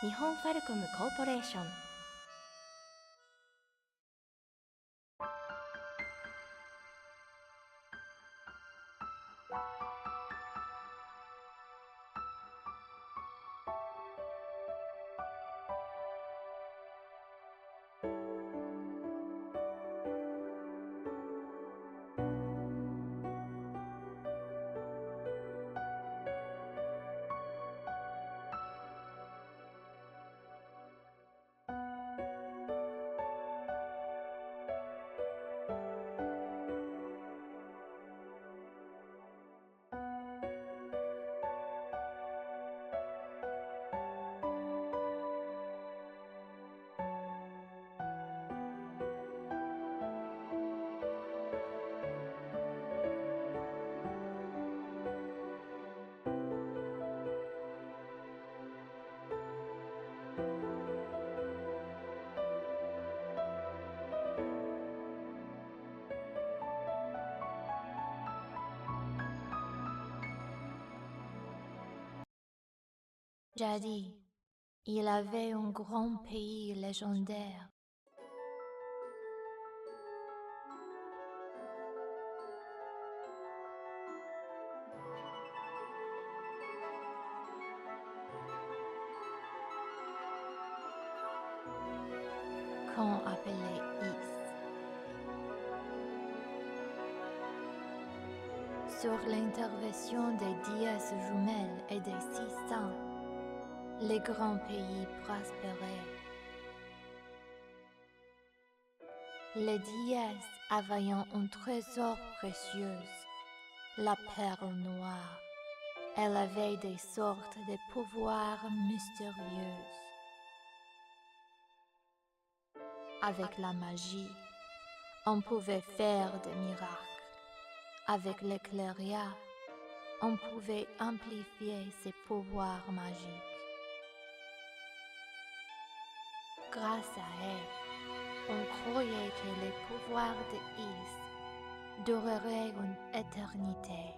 日本ファルコムコーポレーションJadis, il avait un grand pays légendaire. Qu'on appelait Is. Sur l'intervention des déesses jumelles et des 600, les grands pays prospéraient. Les déesses avaient un trésor précieux, la perle noire. Elle avait des sortes de pouvoirs mystérieux. Avec la magie, on pouvait faire des miracles. Avec l'éclairia, on pouvait amplifier ses pouvoirs magiques. Grâce à elle, on croyait que les pouvoirs de Is dureraient une éternité.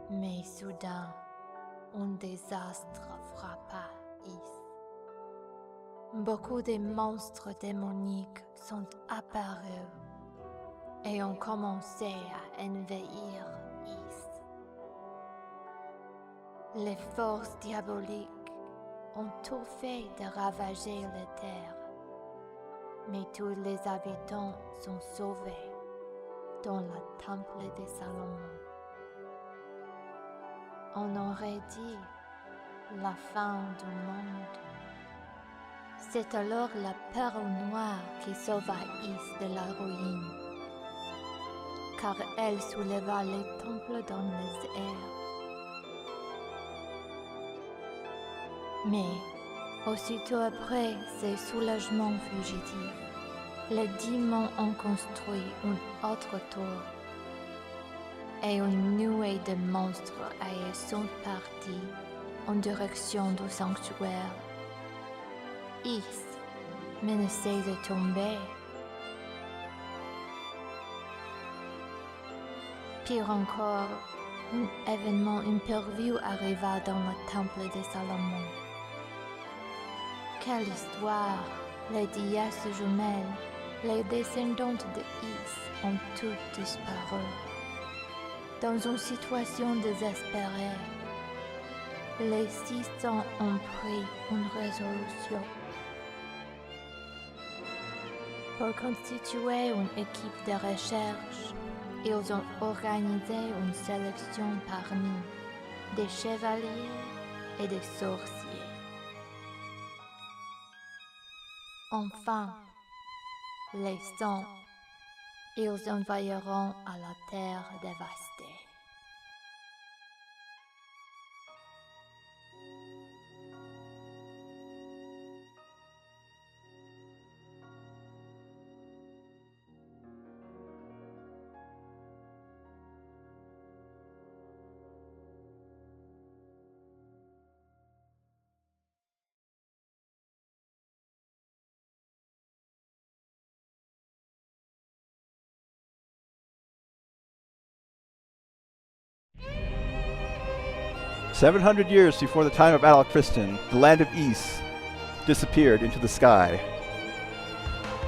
Mais soudain, un désastre frappa Is. Beaucoup de monstres démoniques sont apparus et ont commencé à envahir Is. Les forces diaboliques ont tout fait de ravager la terre, mais tous les habitants sont sauvés dans le temple de Salomon. On aurait dit la fin du monde. C'est alors la perle noire qui sauva Is de la ruine, car elle souleva les temples dans les airs. Mais, aussitôt après ces soulagements fugitifs, les démons ont construit une autre tour, et une nuée de monstres sont partis en direction du sanctuaire. Is menaçait de tomber. Pire encore, un événement imprévu arriva dans le temple de Salomon. Quelle histoire! Les déesses jumelles, les descendantes de Is, ont toutes disparu. Dans une situation désespérée, les 600 ont pris une résolution. Pour constituer une équipe de recherche, ils ont organisé une sélection parmi des chevaliers et des sorciers. Enfin, les 100, ils envahiront à la terre dévastée. 700 years before the time of Al-Kristin, the land of Ys disappeared into the sky.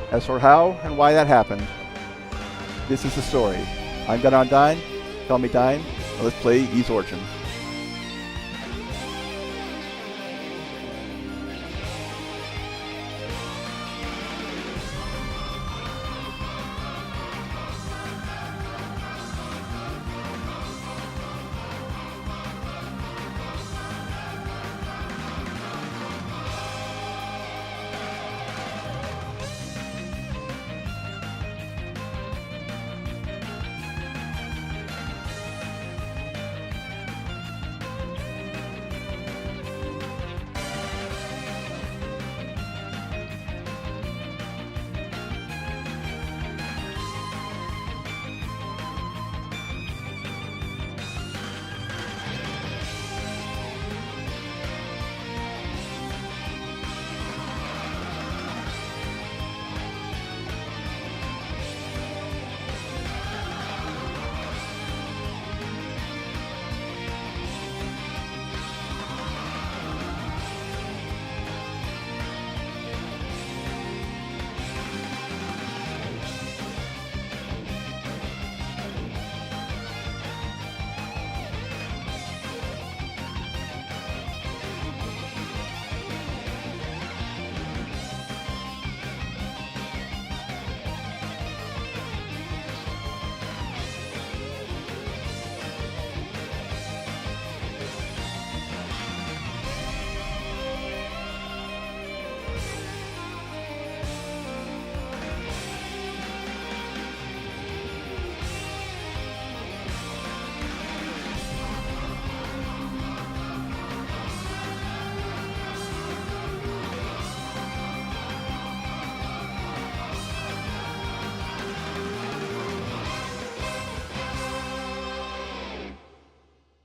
As for how and why that happened, this is the story. I'm Ganon Dine, call me Dine, and let's play Ys Origin.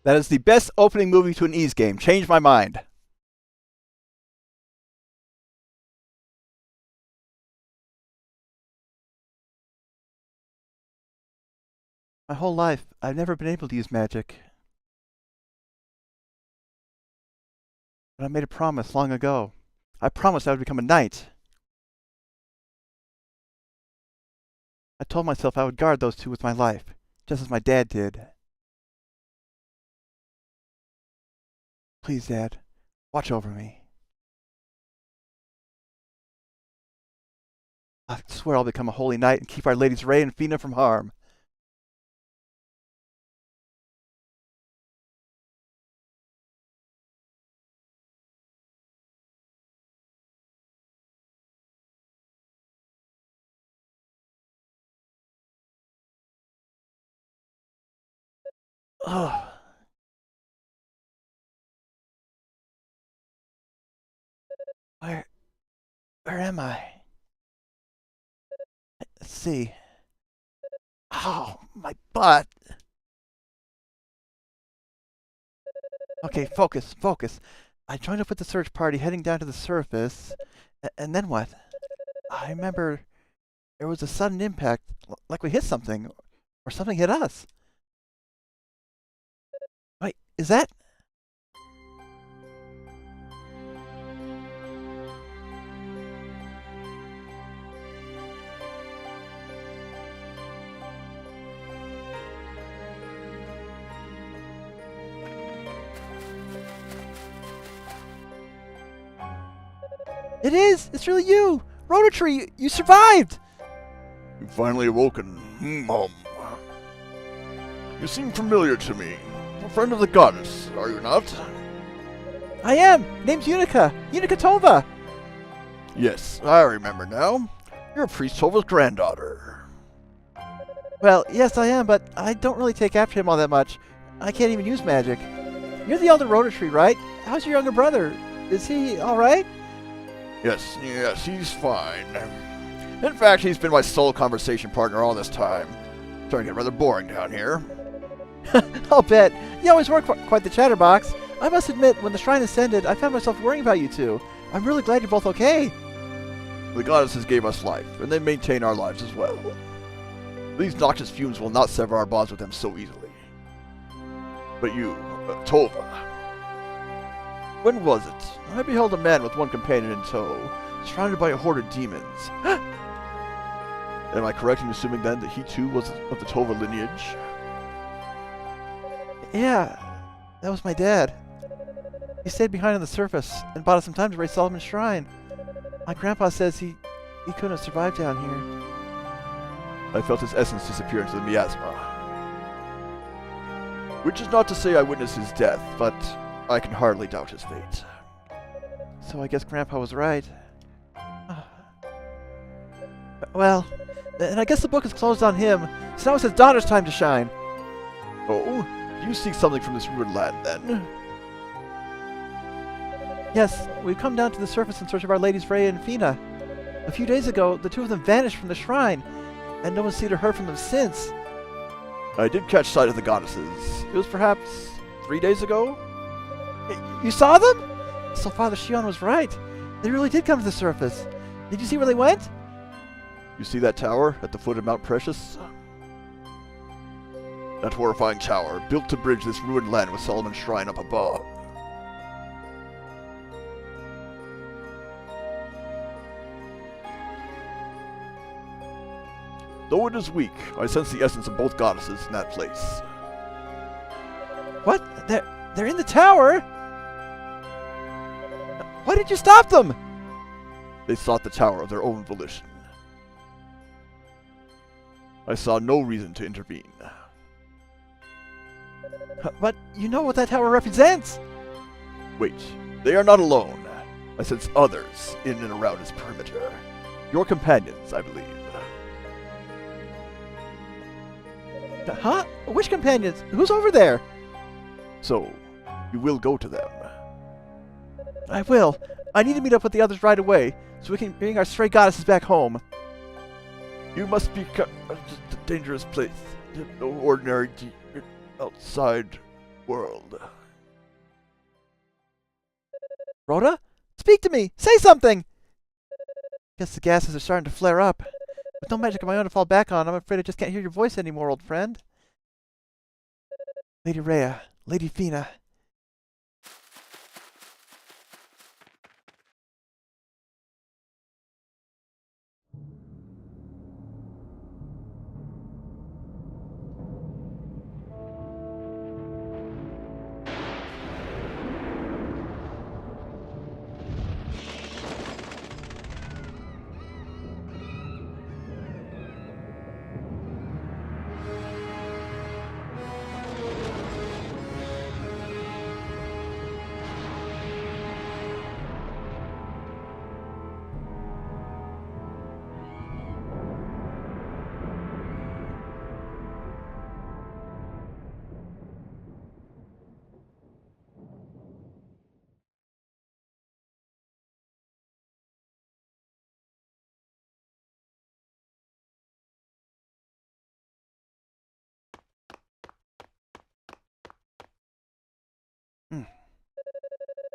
That is the best opening movie to an Ys game. Changed my mind. My whole life, I've never been able to use magic. But I made a promise long ago. I promised I would become a knight. I told myself I would guard those two with my life, just as my dad did. Please, Dad, watch over me. I swear I'll become a holy knight and keep Our Lady's Ray and Fina from harm. Ugh. Where am I? Let's see. Oh, my butt. Okay, focus. I joined up with the search party heading down to the surface. And then what? I remember there was a sudden impact, like we hit something, or something hit us. Wait, is that? It is! It's really you! Roda Tree, you survived! You've finally awoken. You seem familiar to me. A friend of the goddess, are you not? I am! Name's Yunica Tovah! Yes, I remember now. You're Priest Tovah's granddaughter. Well, yes I am, but I don't really take after him all that much. I can't even use magic. You're the elder Roda Tree, right? How's your younger brother? Is he alright? Yes, he's fine. In fact, he's been my sole conversation partner all this time. Starting to get rather boring down here. I'll bet. You always were quite the chatterbox. I must admit, when the shrine ascended, I found myself worrying about you two. I'm really glad you're both okay. The goddesses gave us life, and they maintain our lives as well. These noxious fumes will not sever our bonds with them so easily. But you, Tovah, When was it? I beheld a man with one companion in tow, surrounded by a horde of demons. Am I correct in assuming then that he too was of the Tovah lineage? Yeah, that was my dad. He stayed behind on the surface and bought us some time to raise Solomon's shrine. My grandpa says he couldn't have survived down here. I felt his essence disappear into the miasma. Which is not to say I witnessed his death, but I can hardly doubt his fate. So I guess Grandpa was right. Well, and I guess the book is closed on him, so now it's his daughter's time to shine. Oh, you seek something from this ruined land, then? Yes, we've come down to the surface in search of Our Ladies Freya and Fina. A few days ago, the two of them vanished from the shrine, and no one's seen or heard from them since. I did catch sight of the goddesses. It was perhaps 3 days ago? You saw them? So Father Shion was right. They really did come to the surface. Did you see where they went? You see that tower at the foot of Mount Precious? That horrifying tower, built to bridge this ruined land with Solomon's shrine up above. Though it is weak, I sense the essence of both goddesses in that place. What? They're in the tower? Why did you stop them? They sought the tower of their own volition. I saw no reason to intervene. But you know what that tower represents. Wait, they are not alone. I sense others in and around its perimeter. Your companions, I believe. Huh? Which companions? Who's over there? So, you will go to them? I will. I need to meet up with the others right away, so we can bring our stray goddesses back home. You must be just a dangerous place. No ordinary outside world. Rhoda? Speak to me! Say something! Guess the gases are starting to flare up. With no magic of my own to fall back on, I'm afraid I just can't hear your voice anymore, old friend. Lady Rhea, Lady Fina.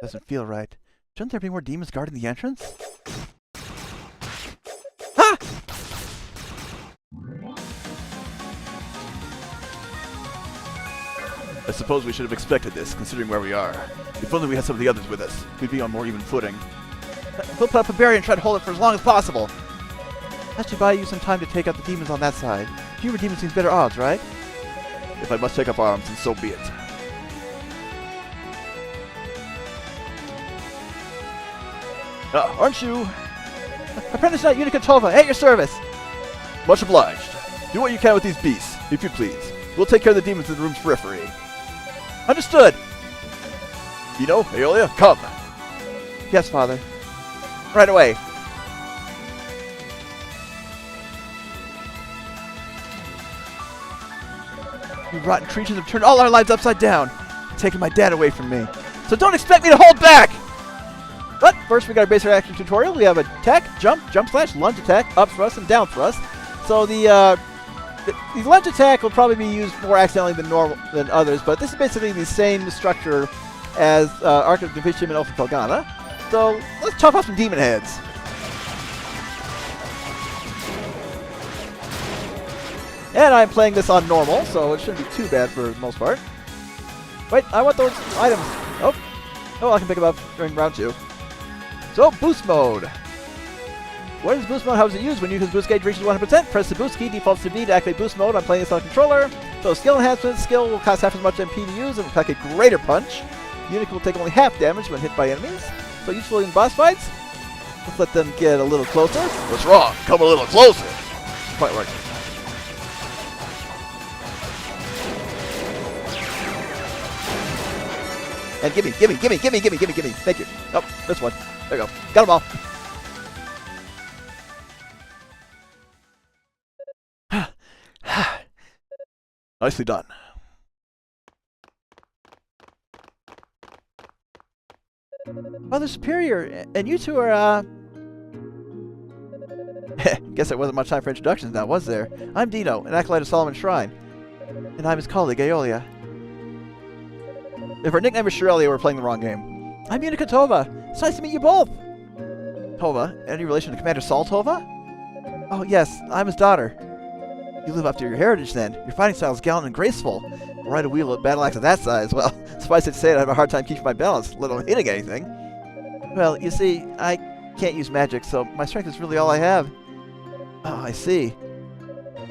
Doesn't feel right. Shouldn't there be more demons guarding the entrance? Ah! I suppose we should have expected this, considering where we are. If only we had some of the others with us, we'd be on more even footing. We'll put up a barrier and try to hold it for as long as possible. That should buy you some time to take out the demons on that side. Fewer demons means better odds, right? If I must take up arms, then so be it. Aren't you? Apprentice Knight Yunica Tovah, at your service! Much obliged. Do what you can with these beasts, if you please. We'll take care of the demons in the room's periphery. Understood! Eno, Aeolia, come! Yes, Father. Right away. You rotten creatures have turned all our lives upside down, taking my dad away from me. So don't expect me to hold back! But first we got a basic action tutorial. We have attack, jump slash, lunge attack, up thrust, and down thrust. So the lunge attack will probably be used more accidentally than others, but this is basically the same structure as Arc of Divitium and Oath of Felgana. So let's chop off some demon heads. And I'm playing this on normal, so it shouldn't be too bad for the most part. Wait, I want those items. Oh. Oh, I can pick him up during round 2. So, boost mode. What is boost mode? How is it used? When Yunica's boost gauge reaches 100%, press the boost key, defaults to V to activate boost mode. I'm playing this on a controller. So, skill enhancement. Skill will cost half as much MP to use and will pack a greater punch. Yunica will take only half damage when hit by enemies. So, useful in boss fights. Let's let them get a little closer. What's wrong? Come a little closer. Quite right. And gimme. Thank you. Oh, this one. There you go. Got them all. Nicely done. Mother Superior, and you two are, Guess there wasn't much time for introductions now, was there? I'm Dino, an acolyte of Solomon's Shrine. And I'm his colleague, Aeolia. If her nickname is Shirelia, we're playing the wrong game. I'm Yunica Tovah. It's nice to meet you both. Tovah? Any relation to Commander Saul Tovah? Oh, yes, I'm his daughter. You live up to your heritage, then. Your fighting style is gallant and graceful. Ride a wheel of battle axe of that size, well, suffice it to say, I have a hard time keeping my balance, let alone hitting anything. Well, you see, I can't use magic, so my strength is really all I have. Oh, I see.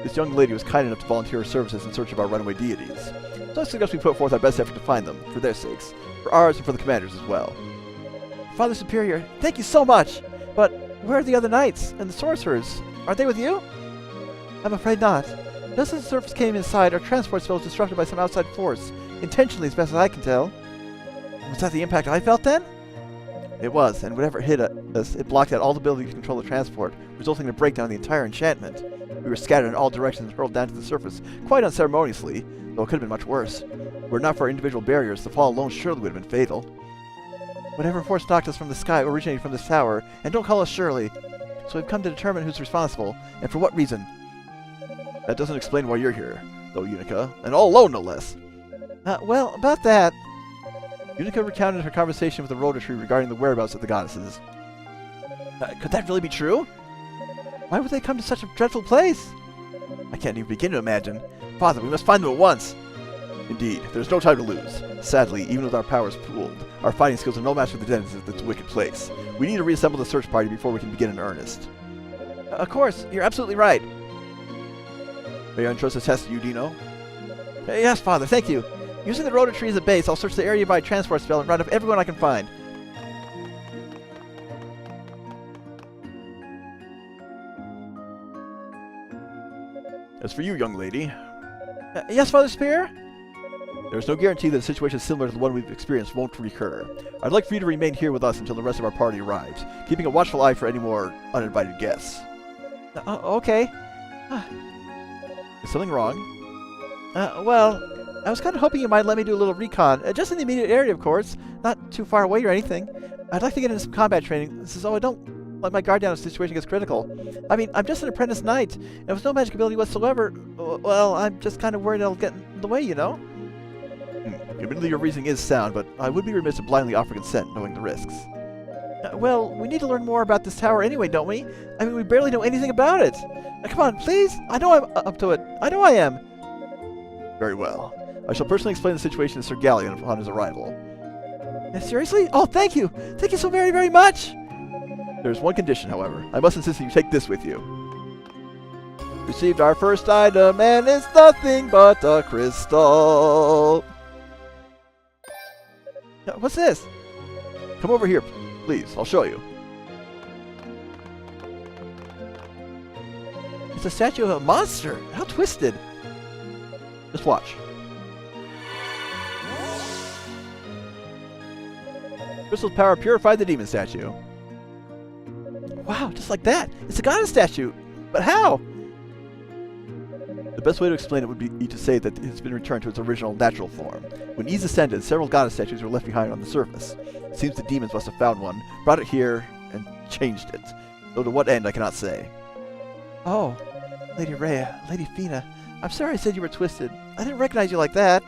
This young lady was kind enough to volunteer her services in search of our runaway deities. So I suggest we put forth our best effort to find them, for their sakes, for ours and for the commander's as well. Father Superior, thank you so much! But where are the other knights and the sorcerers? Aren't they with you? I'm afraid not. Just as the surface came inside, our transport spell was disrupted by some outside force. Intentionally, as best as I can tell. Was that the impact I felt then? It was, and whatever hit us, it blocked out all the ability to control the transport, resulting in a breakdown of the entire enchantment. We were scattered in all directions and hurled down to the surface, quite unceremoniously, though it could have been much worse. Were it not for our individual barriers, the fall alone surely would have been fatal. Whatever force knocked us from the sky originated from this tower, and don't call us Shirley. So we've come to determine who's responsible, and for what reason. That doesn't explain why you're here, though, Yunica, and all alone, no less. Well, about that... Yunica recounted her conversation with the Roda Tree regarding the whereabouts of the goddesses. Could that really be true? Why would they come to such a dreadful place? I can't even begin to imagine. Father, we must find them at once! Indeed, there's no time to lose. Sadly, even with our powers pooled, our fighting skills are no match for the denizens of this wicked place. We need to reassemble the search party before we can begin in earnest. Of course, you're absolutely right. May I entrust this task to you, Dino? Yes, Father, thank you. Using the Roda Tree as a base, I'll search the area by transport spell and round up everyone I can find. As for you, young lady... Yes, Father Superior? There's no guarantee that a situation similar to the one we've experienced won't recur. I'd like for you to remain here with us until the rest of our party arrives, keeping a watchful eye for any more uninvited guests. Okay. Is something wrong? Well, I was kind of hoping you might let me do a little recon, just in the immediate area, of course. Not too far away or anything. I'd like to get into some combat training, so I don't let my guard down if the situation gets critical. I mean, I'm just an apprentice knight, and with no magic ability whatsoever, well, I'm just kind of worried I'll get in the way, you know? Admittedly, your reasoning is sound, but I would be remiss to blindly offer consent, knowing the risks. Well, we need to learn more about this tower anyway, don't we? I mean, we barely know anything about it. Come on, please. I know I'm up to it. I know I am. Very well. I shall personally explain the situation to Sir Galleon upon his arrival. Seriously? Oh, thank you. Thank you so very, very much. There's one condition, however. I must insist that you take this with you. Received our first item, and it's nothing but a crystal. What's this? Come over here, please. I'll show you. It's a statue of a monster. How twisted. Just watch. Crystal's power purified the demon statue. Wow, just like that. It's a goddess statue. But how? The best way to explain it would be to say that it's been returned to its original natural form. When Ys ascended, several goddess statues were left behind on the surface. It seems the demons must have found one, brought it here, and changed it. Though to what end, I cannot say. Oh, Lady Rhea, Lady Fina, I'm sorry I said you were twisted. I didn't recognize you like that.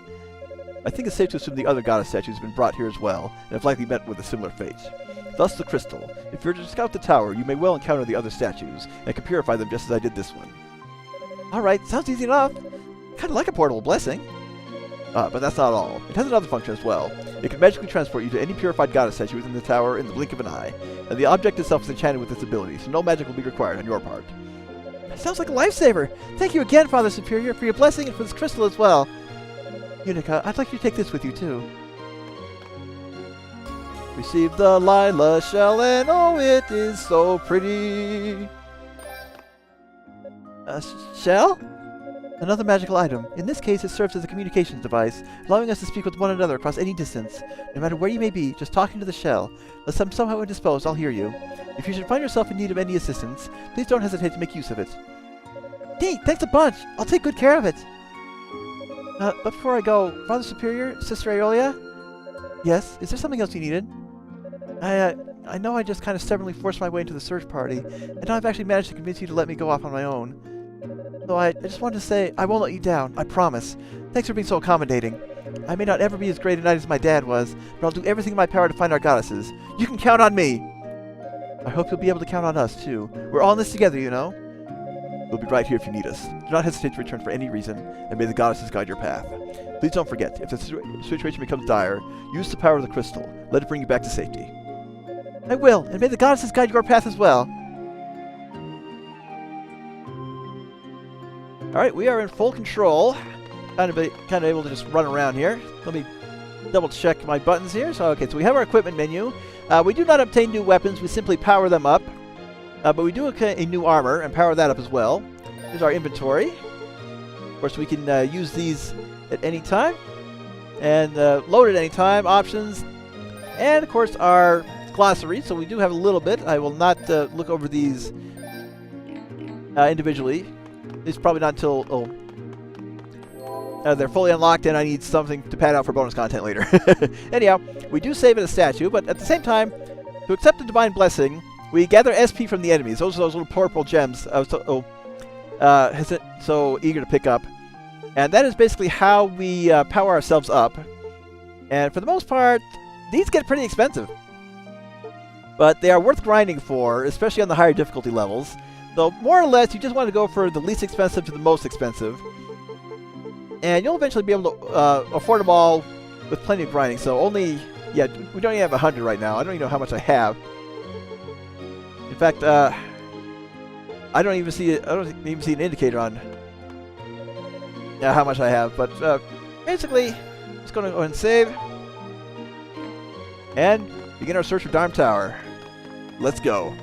I think it's safe to assume the other goddess statues have been brought here as well, and have likely met with a similar fate. Thus the crystal. If you're to scout the tower, you may well encounter the other statues, and can purify them just as I did this one. Alright, sounds easy enough. Kinda like a portable blessing. But that's not all. It has another function as well. It can magically transport you to any purified goddess statue within the tower in the blink of an eye. And the object itself is enchanted with this ability, so no magic will be required on your part. Sounds like a lifesaver. Thank you again, Father Superior, for your blessing and for this crystal as well. Yunica, I'd like you to take this with you too. Receive the Lila shell, and oh, it is so pretty. Shell? Another magical item. In this case, it serves as a communications device, allowing us to speak with one another across any distance. No matter where you may be, just talking to the shell. Unless I'm somehow indisposed, I'll hear you. If you should find yourself in need of any assistance, please don't hesitate to make use of it. Neat, thanks a bunch. I'll take good care of it. But before I go, Father Superior, Sister Aeolia? Yes, is there something else you needed? I know I just kind of stubbornly forced my way into the search party, and now I've actually managed to convince you to let me go off on my own. So I just wanted to say, I won't let you down, I promise. Thanks for being so accommodating. I may not ever be as great a knight as my dad was, but I'll do everything in my power to find our goddesses. You can count on me! I hope you'll be able to count on us, too. We're all in this together, you know? We'll be right here if you need us. Do not hesitate to return for any reason, and may the goddesses guide your path. Please don't forget, if the situation becomes dire, use the power of the crystal. Let it bring you back to safety. I will, and may the goddesses guide your path as well. Alright, we are in full control. Kind of able to just run around here. Let me double check my buttons here. So, okay, so we have our equipment menu. We do not obtain new weapons, we simply power them up. But we do a new armor and power that up as well. Here's our inventory. Of course, we can use these at any time. And load at any time, options. And, of course, our glossary. So we do have a little bit. I will not look over these individually. It's probably not until they're fully unlocked and I need something to pad out for bonus content later. Anyhow, we do save in a statue, but at the same time, to accept the Divine Blessing, we gather SP from the enemies. Those are those little purple gems I was so eager to pick up. And that is basically how we power ourselves up. And for the most part, these get pretty expensive. But they are worth grinding for, especially on the higher difficulty levels. So more or less, you just want to go for the least expensive to the most expensive. And you'll eventually be able to afford them all with plenty of grinding. So only, yeah, we don't even have 100 right now. I don't even know how much I have. In fact, I don't even see an indicator on how much I have. But basically, just going to go ahead and save. And begin our search for Darm Tower. Let's go.